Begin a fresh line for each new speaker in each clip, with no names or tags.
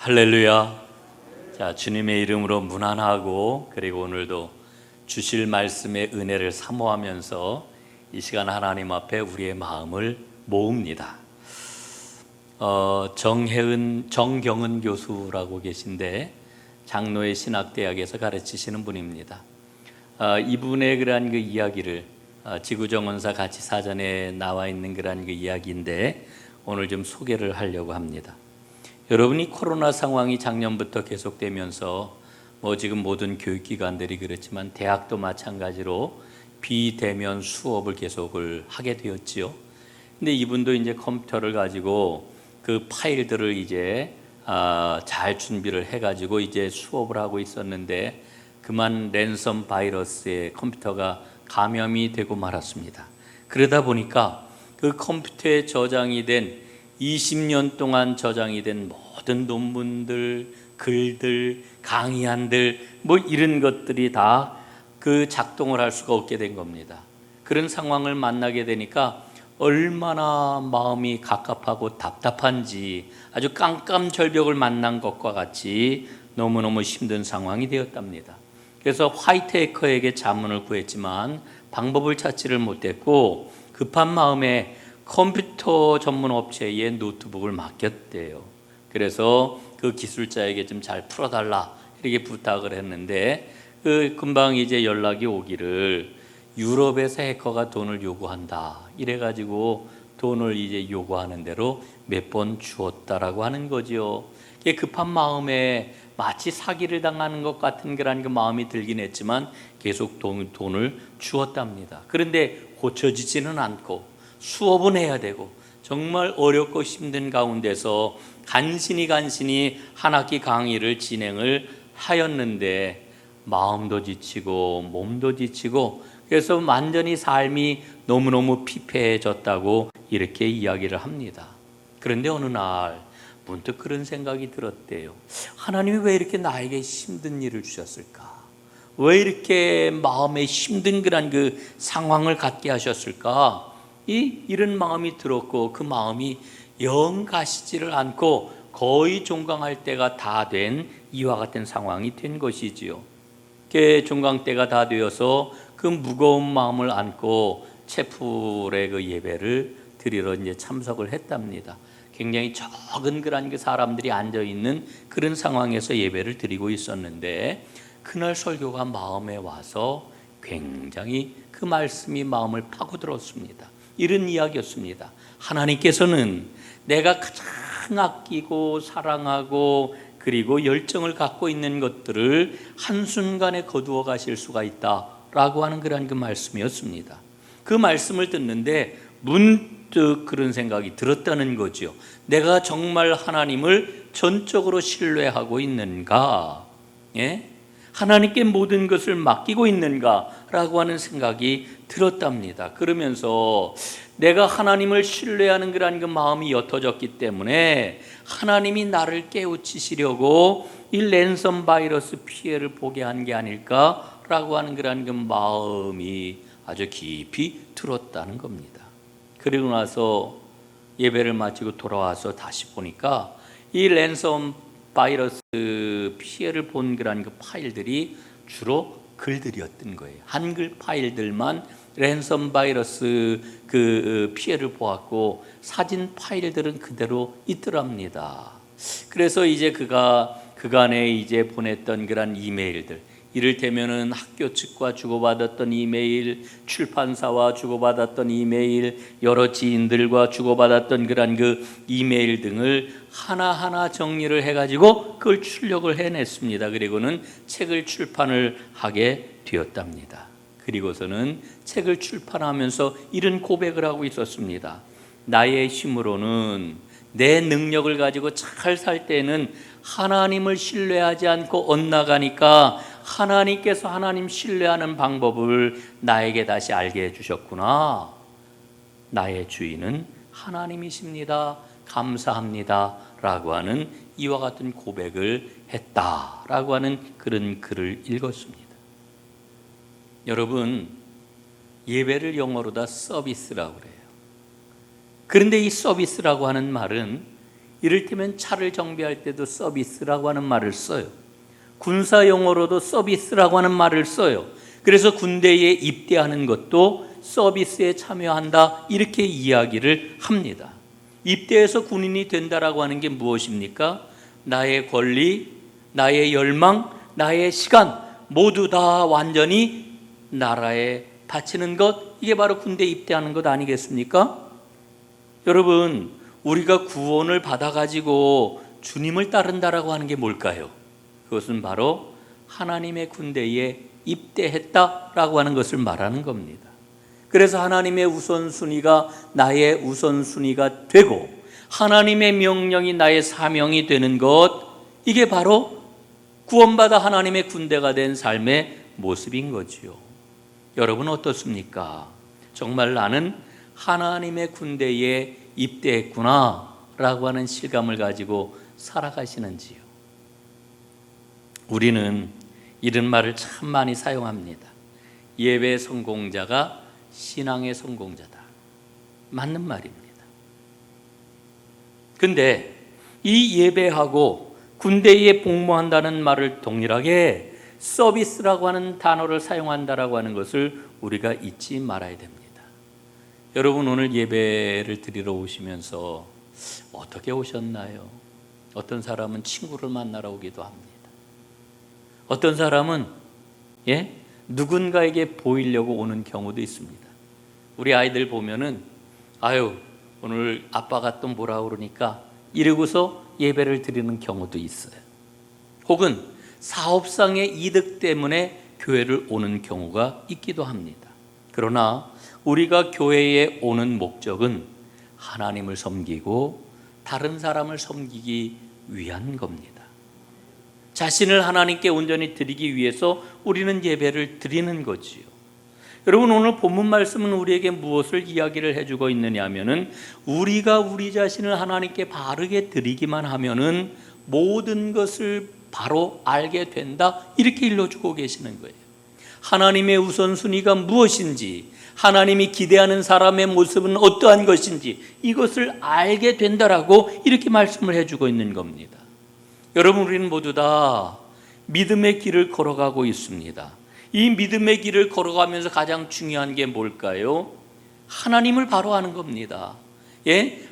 할렐루야. 자, 주님의 이름으로 문안하고 그리고 오늘도 주실 말씀의 은혜를 사모하면서 이 시간 하나님 앞에 우리의 마음을 모읍니다. 정경은 교수라고 계신데 장로의 신학대학에서 가르치시는 분입니다. 이분의 그러한 그 이야기를 지구정원사 가치 사전에 나와 있는 그러한 그 이야기인데 오늘 좀 소개를 하려고 합니다. 여러분이 코로나 상황이 작년부터 계속되면서 지금 모든 교육기관들이 그렇지만 대학도 마찬가지로 비대면 수업을 계속을 하게 되었지요. 근데 이분도 이제 컴퓨터를 가지고 그 파일들을 이제 잘 준비를 해가지고 이제 수업을 하고 있었는데 그만 랜섬 바이러스에 컴퓨터가 감염이 되고 말았습니다. 그러다 보니까 그 컴퓨터에 저장이 된 20년 동안 저장이 된 모든 논문들, 글들, 강의안들 이런 것들이 다 그 작동을 할 수가 없게 된 겁니다. 그런 상황을 만나게 되니까 얼마나 마음이 갑갑하고 답답한지 아주 깜깜절벽을 만난 것과 같이 너무너무 힘든 상황이 되었답니다. 그래서 화이트 해커에게 자문을 구했지만 방법을 찾지를 못했고 급한 마음에 컴퓨터 전문 업체에 노트북을 맡겼대요. 그래서 그 기술자에게 좀 잘 풀어달라 이렇게 부탁을 했는데 금방 이제 연락이 오기를 유럽에서 해커가 돈을 요구한다 이래가지고 돈을 이제 요구하는 대로 몇 번 주었다라고 하는 거죠. 급한 마음에 마치 사기를 당하는 것 같은 그런 그 마음이 들긴 했지만 계속 돈을 주었답니다. 그런데 고쳐지지는 않고 수업은 해야 되고 정말 어렵고 힘든 가운데서 간신히 한 학기 강의를 진행을 하였는데 마음도 지치고 몸도 지치고 그래서 완전히 삶이 너무너무 피폐해졌다고 이렇게 이야기를 합니다. 그런데 어느 날 문득 그런 생각이 들었대요. 하나님이 왜 이렇게 나에게 힘든 일을 주셨을까? 왜 이렇게 마음에 힘든 그런 그 상황을 갖게 하셨을까? 이런 마음이 들었고 그 마음이 영 가시지를 않고 거의 종강할 때가 다 된 이와 같은 상황이 된 것이지요. 종강 때가 다 되어서 그 무거운 마음을 안고 채플의 그 예배를 드리러 이제 참석을 했답니다. 굉장히 적은 그런 그 사람들이 앉아 있는 그런 상황에서 예배를 드리고 있었는데 그날 설교가 마음에 와서 굉장히 그 말씀이 마음을 파고들었습니다. 이런 이야기였습니다. 하나님께서는 내가 가장 아끼고 사랑하고 그리고 열정을 갖고 있는 것들을 한순간에 거두어 가실 수가 있다라고 하는 그런 그 말씀이었습니다. 그 말씀을 듣는데 문득 그런 생각이 들었다는 거죠. 내가 정말 하나님을 전적으로 신뢰하고 있는가? 예? 하나님께 모든 것을 맡기고 있는가라고 하는 생각이 들었답니다. 그러면서 내가 하나님을 신뢰하는 그런 그 마음이 옅어졌기 때문에 하나님이 나를 깨우치시려고 이 랜섬 바이러스 피해를 보게 한 게 아닐까라고 하는 그런 그 마음이 아주 깊이 들었다는 겁니다. 그리고 나서 예배를 마치고 돌아와서 다시 보니까 이 랜섬 바이러스 피해를 본 그런 그 파일들이 주로 글들이었던 거예요. 한글 파일들만 랜섬 바이러스 그 피해를 보았고 사진 파일들은 그대로 있더랍니다. 그래서 이제 그간에 이제 보냈던 그런 이메일들, 이를테면은 학교 측과 주고받았던 이메일, 출판사와 주고받았던 이메일, 여러 지인들과 주고받았던 그런 그 이메일 등을 하나하나 정리를 해가지고 그걸 출력을 해냈습니다. 그리고는 책을 출판을 하게 되었답니다. 그리고서는 책을 출판하면서 이런 고백을 하고 있었습니다. 나의 힘으로는 내 능력을 가지고 잘 살 때는 하나님을 신뢰하지 않고 엇나가니까 하나님께서 하나님 신뢰하는 방법을 나에게 다시 알게 해주셨구나. 나의 주인은 하나님이십니다. 감사합니다. 라고 하는 이와 같은 고백을 했다라고 하는 그런 글을 읽었습니다. 여러분, 예배를 영어로 다 서비스라고 그래요. 그런데 이 서비스라고 하는 말은 이를테면 차를 정비할 때도 서비스라고 하는 말을 써요. 군사 용어로도 서비스라고 하는 말을 써요. 그래서 군대에 입대하는 것도 서비스에 참여한다, 이렇게 이야기를 합니다. 입대해서 군인이 된다라고 하는 게 무엇입니까? 나의 권리, 나의 열망, 나의 시간 모두 다 완전히 나라에 바치는 것, 이게 바로 군대 입대하는 것 아니겠습니까? 여러분, 우리가 구원을 받아가지고 주님을 따른다라고 하는 게 뭘까요? 그것은 바로 하나님의 군대에 입대했다라고 하는 것을 말하는 겁니다. 그래서 하나님의 우선순위가 나의 우선순위가 되고 하나님의 명령이 나의 사명이 되는 것, 이게 바로 구원받아 하나님의 군대가 된 삶의 모습인 거지요. 여러분 어떻습니까? 정말 나는 하나님의 군대에 입대했구나 라고 하는 실감을 가지고 살아가시는지요? 우리는 이런 말을 참 많이 사용합니다. 예배 성공자가 신앙의 성공자다. 맞는 말입니다. 근데 이 예배하고 군대에 복무한다는 말을 동일하게 서비스라고 하는 단어를 사용한다라고 하는 것을 우리가 잊지 말아야 됩니다. 여러분, 오늘 예배를 드리러 오시면서 어떻게 오셨나요? 어떤 사람은 친구를 만나러 오기도 합니다. 어떤 사람은 누군가에게 보이려고 오는 경우도 있습니다. 우리 아이들 보면은 오늘 아빠가 또 뭐라 그러니까 이러고서 예배를 드리는 경우도 있어요. 혹은 사업상의 이득 때문에 교회를 오는 경우가 있기도 합니다. 그러나 우리가 교회에 오는 목적은 하나님을 섬기고 다른 사람을 섬기기 위한 겁니다. 자신을 하나님께 온전히 드리기 위해서 우리는 예배를 드리는 거지요. 여러분, 오늘 본문 말씀은 우리에게 무엇을 이야기를 해주고 있느냐 하면은 우리가 우리 자신을 하나님께 바르게 드리기만 하면은 모든 것을 바로 알게 된다, 이렇게 일러주고 계시는 거예요. 하나님의 우선순위가 무엇인지, 하나님이 기대하는 사람의 모습은 어떠한 것인지 이것을 알게 된다라고 이렇게 말씀을 해주고 있는 겁니다. 여러분, 우리는 모두 다 믿음의 길을 걸어가고 있습니다. 이 믿음의 길을 걸어가면서 가장 중요한 게 뭘까요? 하나님을 바로 아는 겁니다.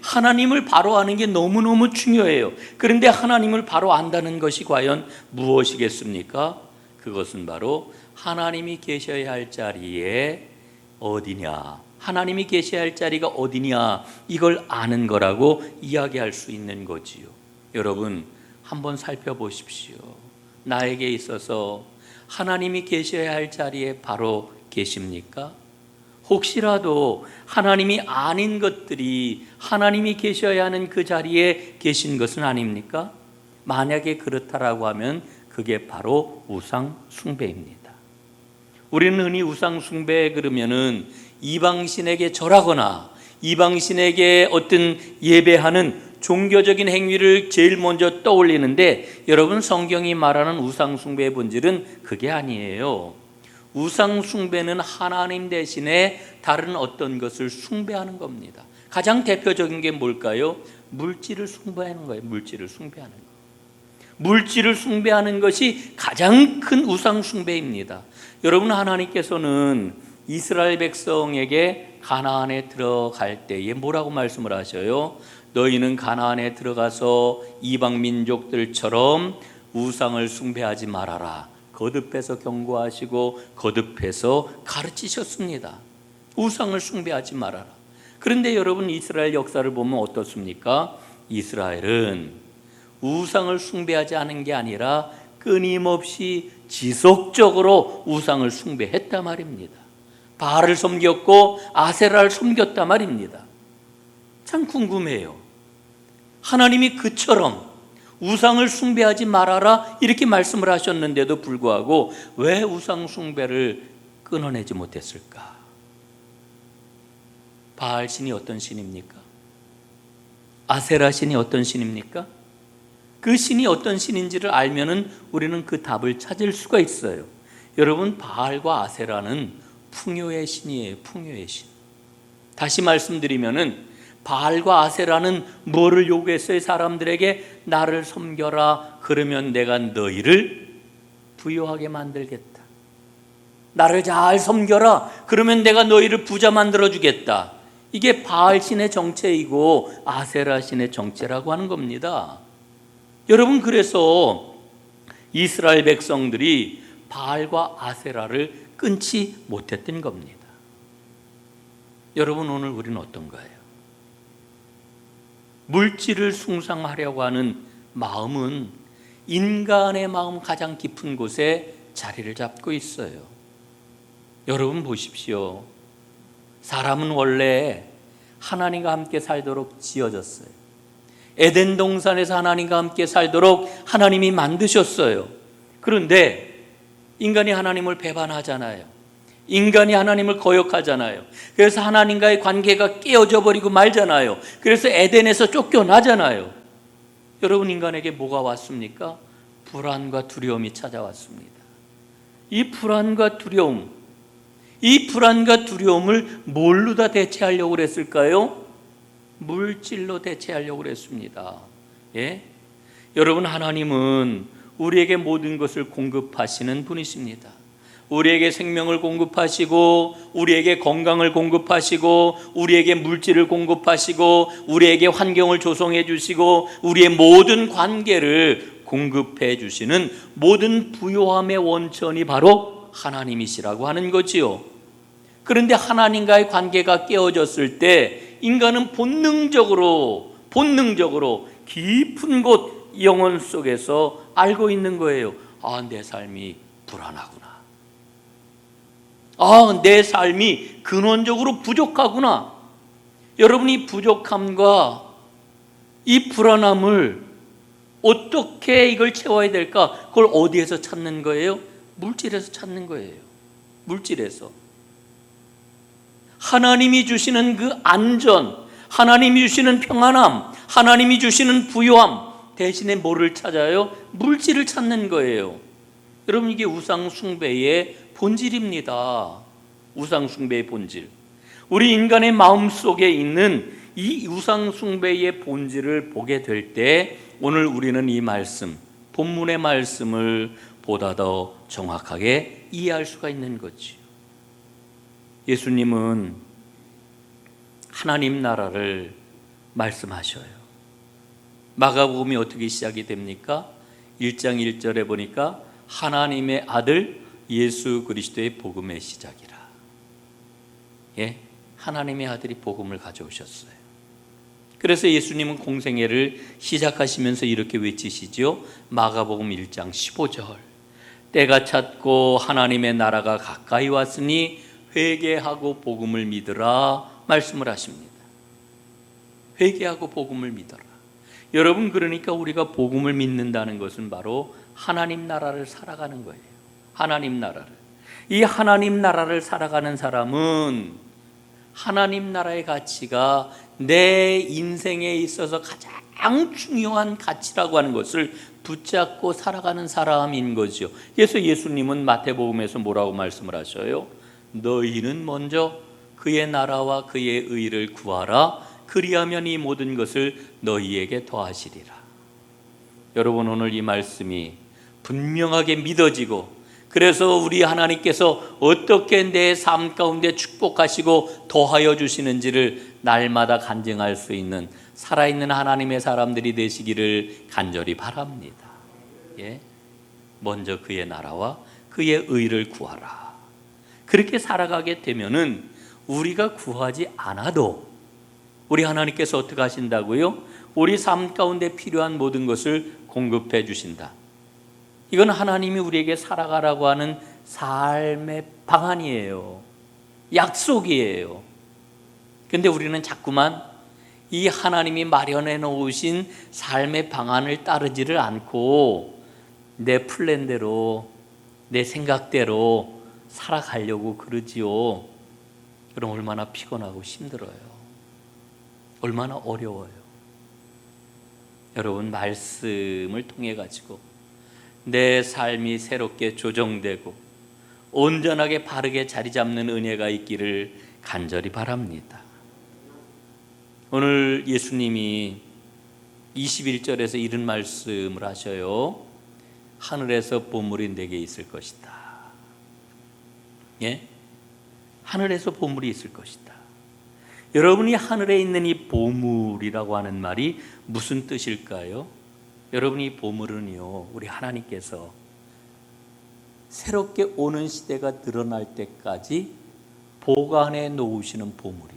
하나님을 바로 아는 게 너무너무 중요해요. 그런데 하나님을 바로 안다는 것이 과연 무엇이겠습니까? 그것은 바로 하나님이 계셔야 할 자리에 어디냐, 하나님이 계셔야 할 자리가 어디냐, 이걸 아는 거라고 이야기할 수 있는 거지요. 여러분, 한번 살펴보십시오. 나에게 있어서 하나님이 계셔야 할 자리에 바로 계십니까? 혹시라도 하나님이 아닌 것들이 하나님이 계셔야 하는 그 자리에 계신 것은 아닙니까? 만약에 그렇다라고 하면 그게 바로 우상 숭배입니다. 우리는 흔히 우상 숭배 그러면은 이방신에게 절하거나 이방신에게 어떤 예배하는 종교적인 행위를 제일 먼저 떠올리는데, 여러분, 성경이 말하는 우상 숭배의 본질은 그게 아니에요. 우상 숭배는 하나님 대신에 다른 어떤 것을 숭배하는 겁니다. 가장 대표적인 게 뭘까요? 물질을 숭배하는 거예요. 물질을 숭배하는 거. 물질을 숭배하는 것이 가장 큰 우상 숭배입니다. 여러분, 하나님께서는 이스라엘 백성에게 가나안에 들어갈 때에 뭐라고 말씀을 하셔요? 너희는 가나안에 들어가서 이방 민족들처럼 우상을 숭배하지 말아라. 거듭해서 경고하시고 거듭해서 가르치셨습니다. 우상을 숭배하지 말아라. 그런데 여러분, 이스라엘 역사를 보면 어떻습니까? 이스라엘은 우상을 숭배하지 않은 게 아니라 끊임없이 지속적으로 우상을 숭배했단 말입니다. 바알을 섬겼고 아세라를 섬겼단 말입니다. 참 궁금해요. 하나님이 그처럼 우상을 숭배하지 말아라 이렇게 말씀을 하셨는데도 불구하고 왜 우상 숭배를 끊어내지 못했을까? 바알 신이 어떤 신입니까? 아세라 신이 어떤 신입니까? 그 신이 어떤 신인지를 알면은 우리는 그 답을 찾을 수가 있어요. 여러분, 바알과 아세라는 풍요의 신이에요. 풍요의 신. 다시 말씀드리면은 바알과 아세라는 뭐를 요구했어요? 사람들에게 나를 섬겨라. 그러면 내가 너희를 부유하게 만들겠다. 나를 잘 섬겨라. 그러면 내가 너희를 부자 만들어 주겠다. 이게 바알 신의 정체이고 아세라 신의 정체라고 하는 겁니다. 여러분, 그래서 이스라엘 백성들이 바알과 아세라를 끊지 못했던 겁니다. 여러분, 오늘 우리는 어떤가요? 물질을 숭상하려고 하는 마음은 인간의 마음 가장 깊은 곳에 자리를 잡고 있어요. 여러분 보십시오. 사람은 원래 하나님과 함께 살도록 지어졌어요. 에덴 동산에서 하나님과 함께 살도록 하나님이 만드셨어요. 그런데 인간이 하나님을 배반하잖아요. 인간이 하나님을 거역하잖아요. 그래서 하나님과의 관계가 깨어져 버리고 말잖아요. 그래서 에덴에서 쫓겨나잖아요. 여러분, 인간에게 뭐가 왔습니까? 불안과 두려움이 찾아왔습니다. 이 불안과 두려움을 뭘로 다 대체하려고 그랬을까요? 물질로 대체하려고 그랬습니다. 예? 여러분, 하나님은 우리에게 모든 것을 공급하시는 분이십니다. 우리에게 생명을 공급하시고, 우리에게 건강을 공급하시고, 우리에게 물질을 공급하시고, 우리에게 환경을 조성해 주시고, 우리의 모든 관계를 공급해 주시는 모든 부요함의 원천이 바로 하나님이시라고 하는 거지요. 그런데 하나님과의 관계가 깨어졌을 때 인간은 본능적으로 깊은 곳 영혼 속에서 알고 있는 거예요. 내 삶이 불안하구나. 내 삶이 근원적으로 부족하구나. 여러분이 부족함과 이 불안함을 어떻게 이걸 채워야 될까? 그걸 어디에서 찾는 거예요? 물질에서 찾는 거예요. 물질에서. 하나님이 주시는 그 안전, 하나님이 주시는 평안함, 하나님이 주시는 부요함 대신에 뭐를 찾아요? 물질을 찾는 거예요. 여러분, 이게 우상 숭배의 본질입니다. 우상 숭배의 본질. 우리 인간의 마음 속에 있는 이 우상 숭배의 본질을 보게 될 때 오늘 우리는 이 말씀, 본문의 말씀을 보다 더 정확하게 이해할 수가 있는 거지요. 예수님은 하나님 나라를 말씀하셔요. 마가복음이 어떻게 시작이 됩니까? 1장 1절에 보니까 하나님의 아들 예수 그리스도의 복음의 시작이라. 예, 하나님의 아들이 복음을 가져오셨어요. 그래서 예수님은 공생애를 시작하시면서 이렇게 외치시죠. 마가복음 1장 15절. 때가 찼고 하나님의 나라가 가까이 왔으니 회개하고 복음을 믿으라 말씀을 하십니다. 회개하고 복음을 믿어라. 여러분, 그러니까 우리가 복음을 믿는다는 것은 바로 하나님 나라를 살아가는 거예요. 하나님 나라를. 이 하나님 나라를 살아가는 사람은 하나님 나라의 가치가 내 인생에 있어서 가장 중요한 가치라고 하는 것을 붙잡고 살아가는 사람인 거죠. 그래서 예수님은 마태복음에서 뭐라고 말씀을 하셔요? 너희는 먼저 그의 나라와 그의 의를 구하라. 그리하면 이 모든 것을 너희에게 더하시리라. 여러분, 오늘 이 말씀이 분명하게 믿어지고, 그래서 우리 하나님께서 어떻게 내 삶 가운데 축복하시고 더하여 주시는지를 날마다 간증할 수 있는 살아있는 하나님의 사람들이 되시기를 간절히 바랍니다. 예? 먼저 그의 나라와 그의 의를 구하라. 그렇게 살아가게 되면은 우리가 구하지 않아도 우리 하나님께서 어떻게 하신다고요? 우리 삶 가운데 필요한 모든 것을 공급해 주신다. 이건 하나님이 우리에게 살아가라고 하는 삶의 방안이에요. 약속이에요. 근데 우리는 자꾸만 이 하나님이 마련해 놓으신 삶의 방안을 따르지를 않고 내 플랜대로, 내 생각대로 살아가려고 그러지요. 그럼 얼마나 피곤하고 힘들어요. 얼마나 어려워요. 여러분, 말씀을 통해 가지고 내 삶이 새롭게 조정되고 온전하게 바르게 자리 잡는 은혜가 있기를 간절히 바랍니다. 오늘 예수님이 21절에서 이런 말씀을 하셔요. 하늘에서 보물이 내게 있을 것이다. 예? 하늘에서 보물이 있을 것이다. 여러분이 하늘에 있는 이 보물이라고 하는 말이 무슨 뜻일까요? 여러분이 보물은요, 우리 하나님께서 새롭게 오는 시대가 드러날 때까지 보관해 놓으시는 보물이에요.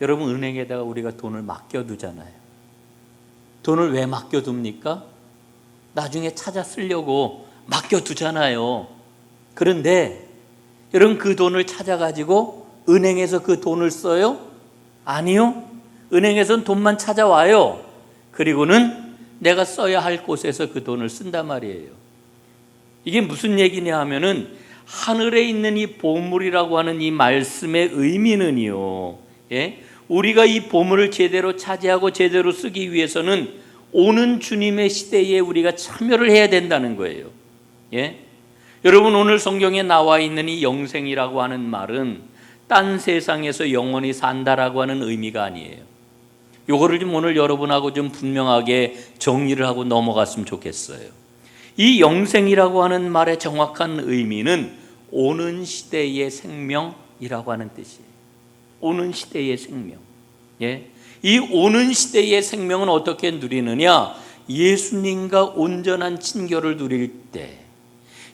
여러분, 은행에다가 우리가 돈을 맡겨두잖아요. 돈을 왜 맡겨둡니까? 나중에 찾아 쓰려고 맡겨두잖아요. 그런데 여러분, 그 돈을 찾아가지고 은행에서 그 돈을 써요? 아니요. 은행에서는 돈만 찾아와요. 그리고는 내가 써야 할 곳에서 그 돈을 쓴단 말이에요. 이게 무슨 얘기냐 하면은 하늘에 있는 이 보물이라고 하는 이 말씀의 의미는요, 예? 우리가 이 보물을 제대로 차지하고 제대로 쓰기 위해서는 오는 주님의 시대에 우리가 참여를 해야 된다는 거예요. 예? 여러분, 오늘 성경에 나와 있는 이 영생이라고 하는 말은 딴 세상에서 영원히 산다라고 하는 의미가 아니에요. 요거를 좀 오늘 여러분하고 좀 분명하게 정리를 하고 넘어갔으면 좋겠어요. 이 영생이라고 하는 말의 정확한 의미는 오는 시대의 생명이라고 하는 뜻이에요. 오는 시대의 생명. 예? 이 오는 시대의 생명은 어떻게 누리느냐? 예수님과 온전한 친교를 누릴 때,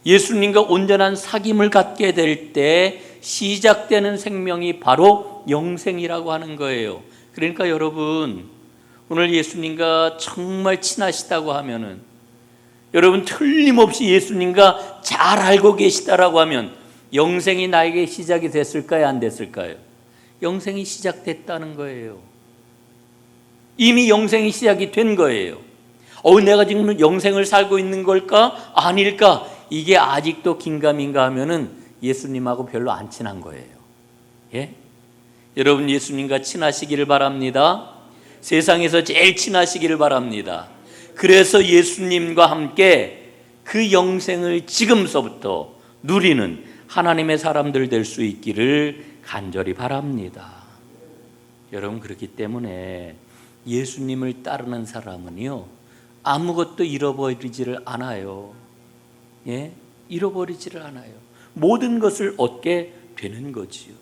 예수님과 온전한 사귐을 갖게 될 때 시작되는 생명이 바로 영생이라고 하는 거예요. 그러니까 여러분, 오늘 예수님과 정말 친하시다고 하면은, 여러분 틀림없이 예수님과 잘 알고 계시다라고 하면 영생이 나에게 시작이 됐을까요? 안 됐을까요? 영생이 시작됐다는 거예요. 이미 영생이 시작이 된 거예요. 내가 지금 영생을 살고 있는 걸까? 아닐까? 이게 아직도 긴가민가 하면은 예수님하고 별로 안 친한 거예요. 예? 여러분, 예수님과 친하시기를 바랍니다. 세상에서 제일 친하시기를 바랍니다. 그래서 예수님과 함께 그 영생을 지금서부터 누리는 하나님의 사람들 될 수 있기를 간절히 바랍니다. 여러분, 그렇기 때문에 예수님을 따르는 사람은요, 아무것도 잃어버리지를 않아요. 예? 잃어버리지를 않아요. 모든 것을 얻게 되는 거지요.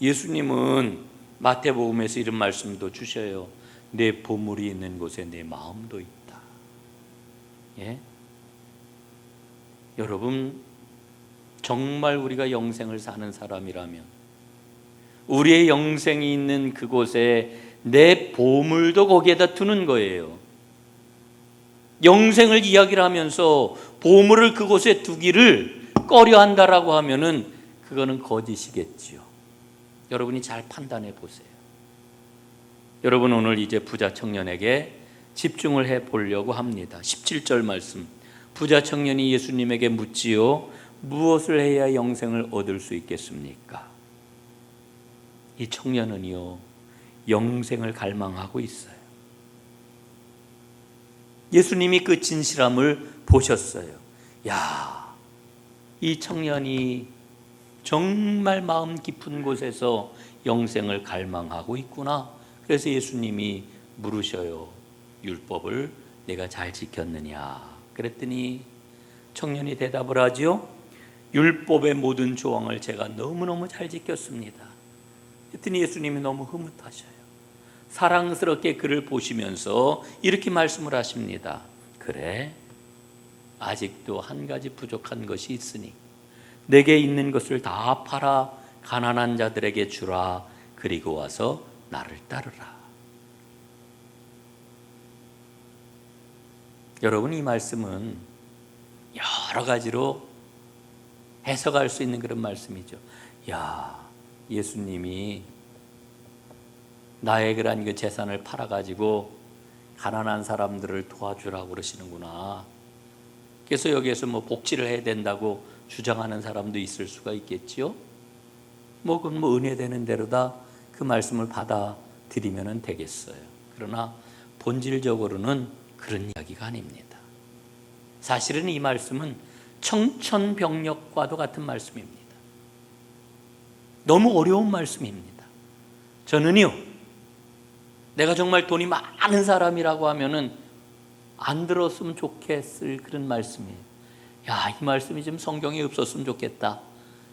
예수님은 마태복음에서 이런 말씀도 주셔요. 내 보물이 있는 곳에 내 마음도 있다. 예? 여러분, 정말 우리가 영생을 사는 사람이라면 우리의 영생이 있는 그곳에 내 보물도 거기에다 두는 거예요. 영생을 이야기를 하면서 보물을 그곳에 두기를 꺼려한다라고 하면은 그거는 거짓이겠지요. 여러분이 잘 판단해 보세요. 여러분, 오늘 이제 부자 청년에게 집중을 해 보려고 합니다. 17절 말씀. 부자 청년이 예수님에게 묻지요. 무엇을 해야 영생을 얻을 수 있겠습니까? 이 청년은요, 영생을 갈망하고 있어요. 예수님이 그 진실함을 보셨어요. 야, 이 청년이 정말 마음 깊은 곳에서 영생을 갈망하고 있구나. 그래서 예수님이 물으셔요. 율법을 내가 잘 지켰느냐? 그랬더니 청년이 대답을 하죠. 율법의 모든 조항을 제가 너무너무 잘 지켰습니다. 그랬더니 예수님이 너무 흐뭇하셔요. 사랑스럽게 그를 보시면서 이렇게 말씀을 하십니다. 그래, 아직도 한 가지 부족한 것이 있으니 내게 있는 것을 다 팔아 가난한 자들에게 주라. 그리고 와서 나를 따르라. 여러분, 이 말씀은 여러 가지로 해석할 수 있는 그런 말씀이죠. 야, 예수님이 나의 그런 그 재산을 팔아가지고 가난한 사람들을 도와주라고 그러시는구나. 그래서 여기에서 뭐 복지를 해야 된다고 주장하는 사람도 있을 수가 있겠지요. 그건 은혜되는 대로다 그 말씀을 받아들이면 되겠어요. 그러나 본질적으로는 그런 이야기가 아닙니다. 사실은 이 말씀은 청천벽력과도 같은 말씀입니다. 너무 어려운 말씀입니다. 저는요, 내가 정말 돈이 많은 사람이라고 하면은 안 들었으면 좋겠을 그런 말씀이에요. 야, 이 말씀이 좀 성경에 없었으면 좋겠다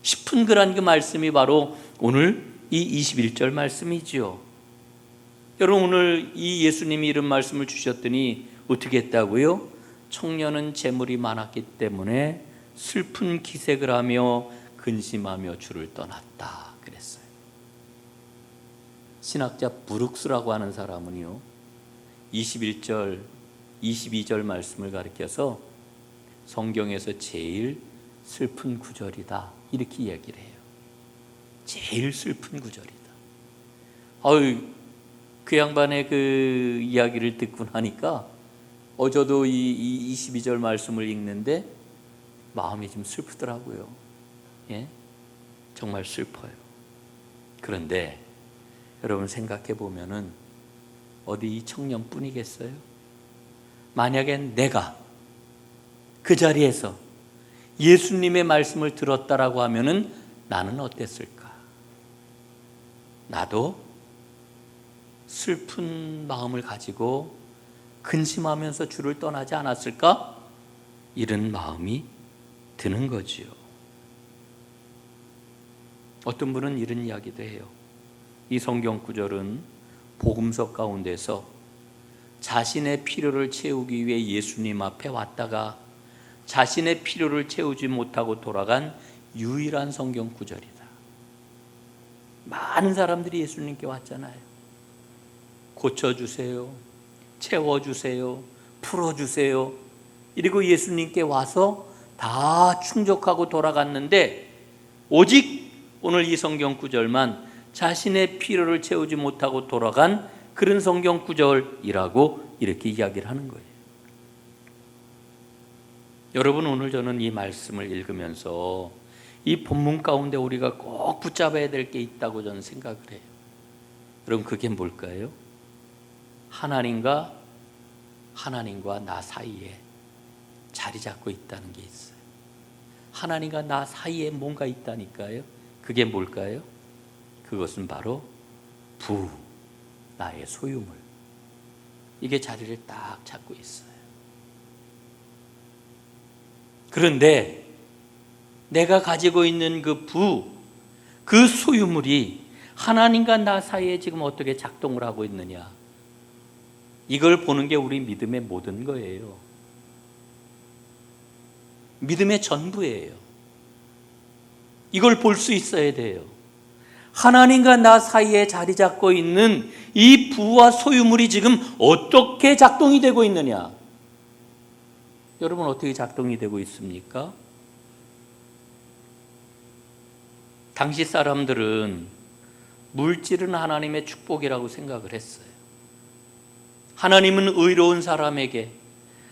싶은 그런 그 말씀이 바로 오늘 이 21절 말씀이지요. 여러분, 오늘 이 예수님이 이런 말씀을 주셨더니 어떻게 했다고요? 청년은 재물이 많았기 때문에 슬픈 기색을 하며 근심하며 주를 떠났다 그랬어요. 신학자 브룩스라고 하는 사람은요, 21절, 22절 말씀을 가리켜서 성경에서 제일 슬픈 구절이다 이렇게 이야기를 해요. 제일 슬픈 구절이다. 그 양반의 그 이야기를 듣고 나니까 저도 이 22절 말씀을 읽는데 마음이 좀 슬프더라고요. 예? 정말 슬퍼요. 그런데 여러분 생각해 보면은 어디 이 청년뿐이겠어요? 만약에 내가 그 자리에서 예수님의 말씀을 들었다라고 하면은 나는 어땠을까? 나도 슬픈 마음을 가지고 근심하면서 주를 떠나지 않았을까? 이런 마음이 드는 거지요. 어떤 분은 이런 이야기도 해요. 이 성경 구절은 복음서 가운데서 자신의 필요를 채우기 위해 예수님 앞에 왔다가 자신의 필요를 채우지 못하고 돌아간 유일한 성경 구절이다. 많은 사람들이 예수님께 왔잖아요. 고쳐주세요, 채워주세요, 풀어주세요. 이리고 예수님께 와서 다 충족하고 돌아갔는데 오직 오늘 이 성경 구절만 자신의 필요를 채우지 못하고 돌아간 그런 성경 구절이라고 이렇게 이야기를 하는 거예요. 여러분, 오늘 저는 이 말씀을 읽으면서 이 본문 가운데 우리가 꼭 붙잡아야 될 게 있다고 저는 생각을 해요. 여러분, 그게 뭘까요? 하나님과 나 사이에 자리 잡고 있다는 게 있어요. 하나님과 나 사이에 뭔가 있다니까요. 그게 뭘까요? 그것은 바로 나의 소유물. 이게 자리를 딱 잡고 있어요. 그런데 내가 가지고 있는 그 소유물이 하나님과 나 사이에 지금 어떻게 작동을 하고 있느냐, 이걸 보는 게 우리 믿음의 모든 거예요. 믿음의 전부예요. 이걸 볼 수 있어야 돼요. 하나님과 나 사이에 자리 잡고 있는 이 부와 소유물이 지금 어떻게 작동이 되고 있느냐. 여러분, 어떻게 작동이 되고 있습니까? 당시 사람들은 물질은 하나님의 축복이라고 생각을 했어요. 하나님은 의로운 사람에게,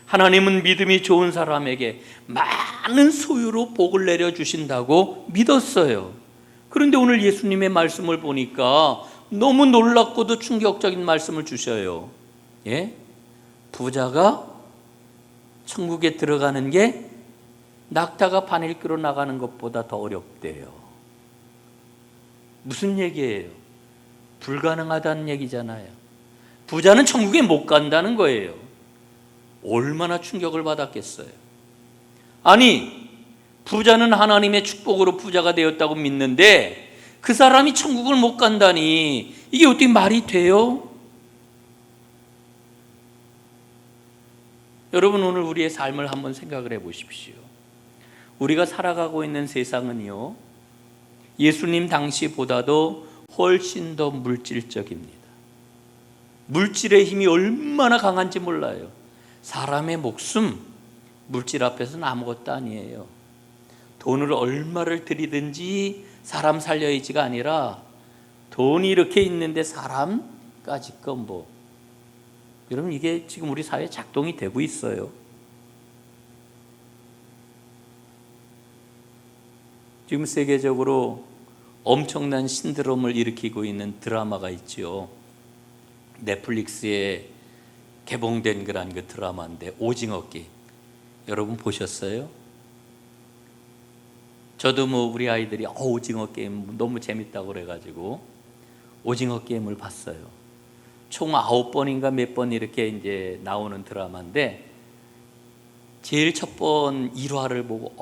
하나님은 믿음이 좋은 사람에게 많은 소유로 복을 내려주신다고 믿었어요. 그런데 오늘 예수님의 말씀을 보니까 너무 놀랍고도 충격적인 말씀을 주셔요. 예? 부자가 천국에 들어가는 게 낙타가 바늘기로 나가는 것보다 더 어렵대요. 무슨 얘기예요? 불가능하다는 얘기잖아요. 부자는 천국에 못 간다는 거예요. 얼마나 충격을 받았겠어요. 아니, 부자는 하나님의 축복으로 부자가 되었다고 믿는데 그 사람이 천국을 못 간다니, 이게 어떻게 말이 돼요? 여러분, 오늘 우리의 삶을 한번 생각을 해 보십시오. 우리가 살아가고 있는 세상은요, 예수님 당시보다도 훨씬 더 물질적입니다. 물질의 힘이 얼마나 강한지 몰라요. 사람의 목숨, 물질 앞에서는 아무것도 아니에요. 돈을 얼마를 들이든지 사람 살려야지가 아니라 돈이 이렇게 있는데 사람까지 거 여러분, 이게 지금 우리 사회에 작동이 되고 있어요. 지금 세계적으로 엄청난 신드롬을 일으키고 있는 드라마가 있죠. 넷플릭스에 개봉된 그런 그 드라마인데, 오징어 게임. 여러분 보셨어요? 저도 우리 아이들이 오징어 게임 너무 재밌다고 그래가지고 오징어 게임을 봤어요. 총 9번인가 몇 번 이렇게 이제 나오는 드라마인데 제일 첫 번 1화를 보고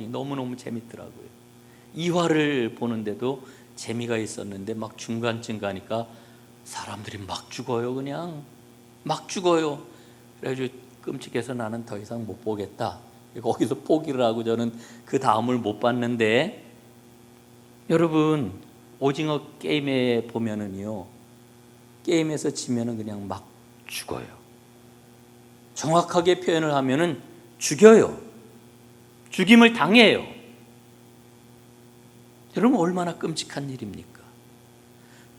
너무너무 재밌더라고요. 2화를 보는데도 재미가 있었는데 막 중간쯤 가니까 사람들이 막 죽어요. 그냥 막 죽어요. 그래가지고 끔찍해서 나는 더 이상 못 보겠다. 거기서 포기를 하고 저는 그 다음을 못 봤는데, 여러분 오징어 게임에 보면은요, 게임에서 지면은 그냥 막 죽어요. 정확하게 표현을 하면은 죽여요. 죽임을 당해요. 여러분 얼마나 끔찍한 일입니까?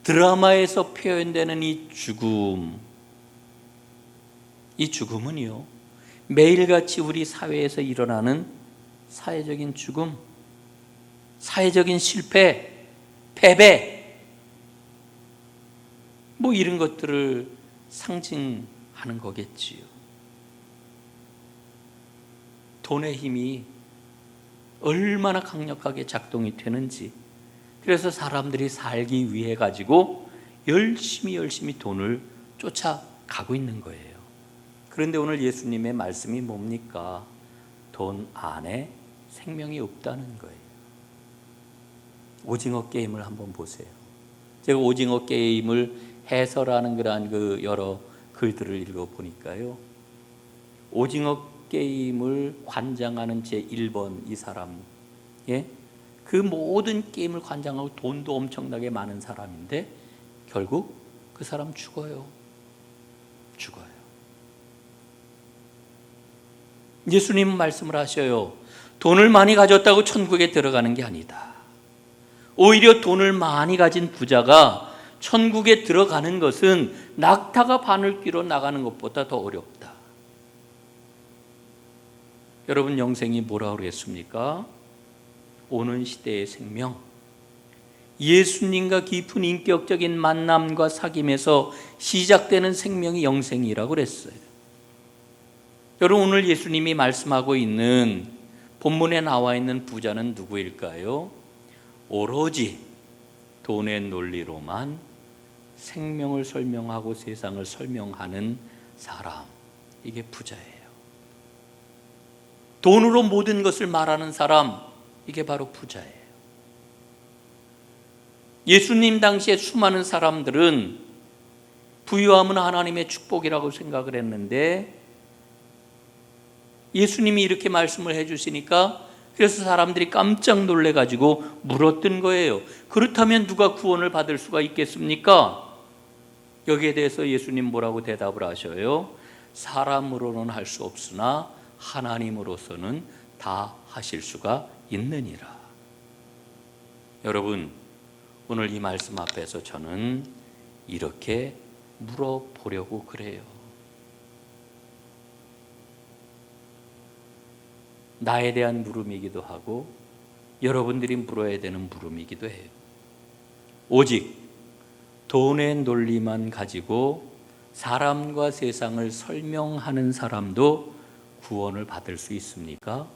드라마에서 표현되는 이 죽음은요, 매일같이 우리 사회에서 일어나는 사회적인 죽음, 사회적인 실패, 패배, 뭐 이런 것들을 상징하는 거겠지요. 돈의 힘이 얼마나 강력하게 작동이 되는지, 그래서 사람들이 살기 위해 가지고 열심히 돈을 쫓아가고 있는 거예요. 그런데 오늘 예수님의 말씀이 뭡니까? 돈 안에 생명이 없다는 거예요. 오징어 게임을 한번 보세요. 제가 오징어 게임을 해설하는 그러한 그 여러 글들을 읽어보니까요, 오징어 게임을 관장하는 제1번 이 사람, 그 모든 게임을 관장하고 돈도 엄청나게 많은 사람인데 결국 그 사람 죽어요. 예수님은 말씀을 하셔요. 돈을 많이 가졌다고 천국에 들어가는 게 아니다. 오히려 돈을 많이 가진 부자가 천국에 들어가는 것은 낙타가 바늘 귀로 나가는 것보다 더 어렵다. 여러분 영생이 뭐라고 그랬습니까? 오는 시대의 생명, 예수님과 깊은 인격적인 만남과 사귐에서 시작되는 생명이 영생이라고 그랬어요. 여러분 오늘 예수님이 말씀하고 있는 본문에 나와 있는 부자는 누구일까요? 오로지 돈의 논리로만 생명을 설명하고 세상을 설명하는 사람, 이게 부자예요. 돈으로 모든 것을 말하는 사람, 이게 바로 부자예요. 예수님 당시에 수많은 사람들은 부유함은 하나님의 축복이라고 생각을 했는데 예수님이 이렇게 말씀을 해주시니까 그래서 사람들이 깜짝 놀래가지고 물었던 거예요. 그렇다면 누가 구원을 받을 수가 있겠습니까? 여기에 대해서 예수님 뭐라고 대답을 하셔요? 사람으로는 할 수 없으나 하나님으로서는 다 하실 수가 있느니라. 여러분 오늘 이 말씀 앞에서 저는 이렇게 물어보려고 그래요. 나에 대한 물음이기도 하고 여러분들이 물어야 되는 물음이기도 해요. 오직 돈의 논리만 가지고 사람과 세상을 설명하는 사람도 구원을 받을 수 있습니까?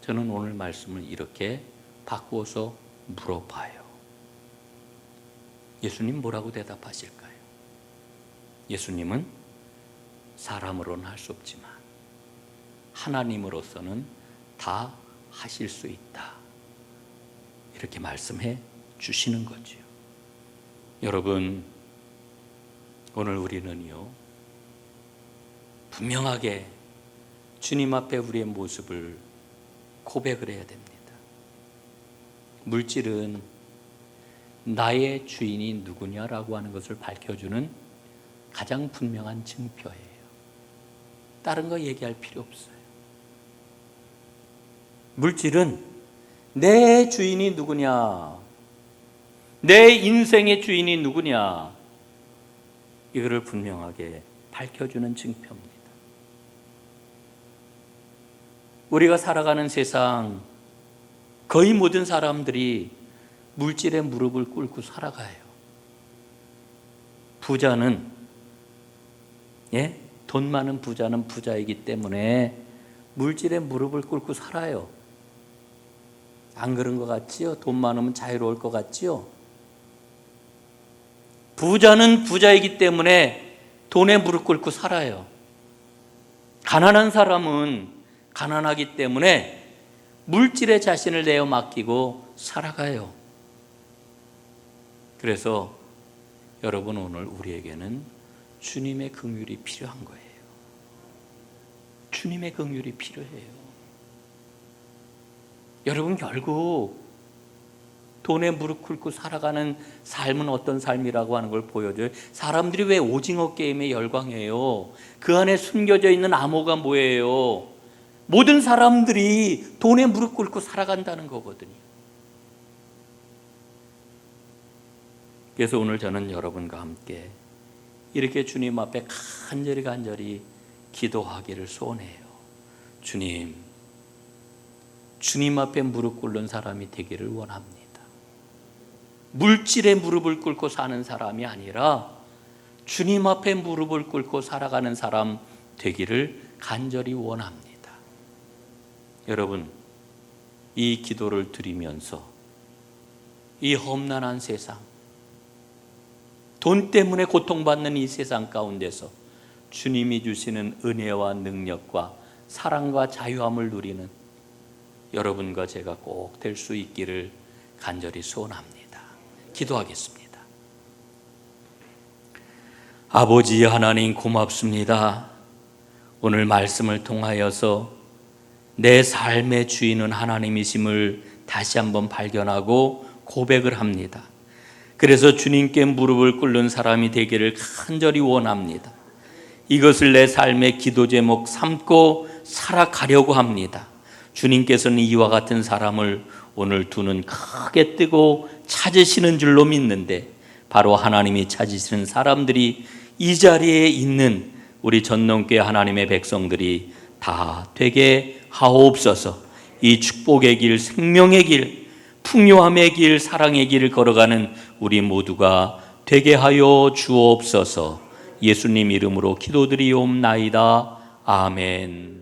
저는 오늘 말씀을 이렇게 바꾸어서 물어봐요. 예수님 뭐라고 대답하실까요? 예수님은 사람으로는 할 수 없지만 하나님으로서는 다 하실 수 있다, 이렇게 말씀해 주시는 거죠. 여러분 오늘 우리는요 분명하게 주님 앞에 우리의 모습을 고백을 해야 됩니다. 물질은 나의 주인이 누구냐라고 하는 것을 밝혀주는 가장 분명한 증표예요. 다른 거 얘기할 필요 없어요. 물질은 내 주인이 누구냐, 내 인생의 주인이 누구냐, 이거를 분명하게 밝혀주는 증표입니다. 우리가 살아가는 세상 거의 모든 사람들이 물질에 무릎을 꿇고 살아가요. 부자는 돈 많은 부자는 부자이기 때문에 물질에 무릎을 꿇고 살아요. 안 그런 것 같지요? 돈 많으면 자유로울 것 같지요? 부자는 부자이기 때문에 돈에 무릎 꿇고 살아요. 가난한 사람은 가난하기 때문에 물질에 자신을 내어 맡기고 살아가요. 그래서 여러분, 오늘 우리에게는 주님의 긍휼이 필요한 거예요. 주님의 긍휼이 필요해요. 여러분, 결국 돈에 무릎 꿇고 살아가는 삶은 어떤 삶이라고 하는 걸 보여줘요. 사람들이 왜 오징어 게임에 열광해요? 그 안에 숨겨져 있는 암호가 뭐예요? 모든 사람들이 돈에 무릎 꿇고 살아간다는 거거든요. 그래서 오늘 저는 여러분과 함께 이렇게 주님 앞에 간절히 기도하기를 소원해요. 주님 앞에 무릎 꿇는 사람이 되기를 원합니다. 물질에 무릎을 꿇고 사는 사람이 아니라 주님 앞에 무릎을 꿇고 살아가는 사람 되기를 간절히 원합니다. 여러분, 이 기도를 드리면서 이 험난한 세상, 돈 때문에 고통받는 이 세상 가운데서 주님이 주시는 은혜와 능력과 사랑과 자유함을 누리는 여러분과 제가 꼭 될 수 있기를 간절히 소원합니다. 기도하겠습니다. 아버지 하나님, 고맙습니다. 오늘 말씀을 통하여서 내 삶의 주인은 하나님이심을 다시 한번 발견하고 고백을 합니다. 그래서 주님께 무릎을 꿇는 사람이 되기를 간절히 원합니다. 이것을 내 삶의 기도 제목 삼고 살아가려고 합니다. 주님께서는 이와 같은 사람을 오늘 두 눈 크게 뜨고 찾으시는 줄로 믿는데, 바로 하나님이 찾으시는 사람들이 이 자리에 있는 우리 전농교회 하나님의 백성들이 다 되게 하옵소서. 이 축복의 길, 생명의 길, 풍요함의 길, 사랑의 길을 걸어가는 우리 모두가 되게 하여 주옵소서. 예수님 이름으로 기도드리옵나이다. 아멘.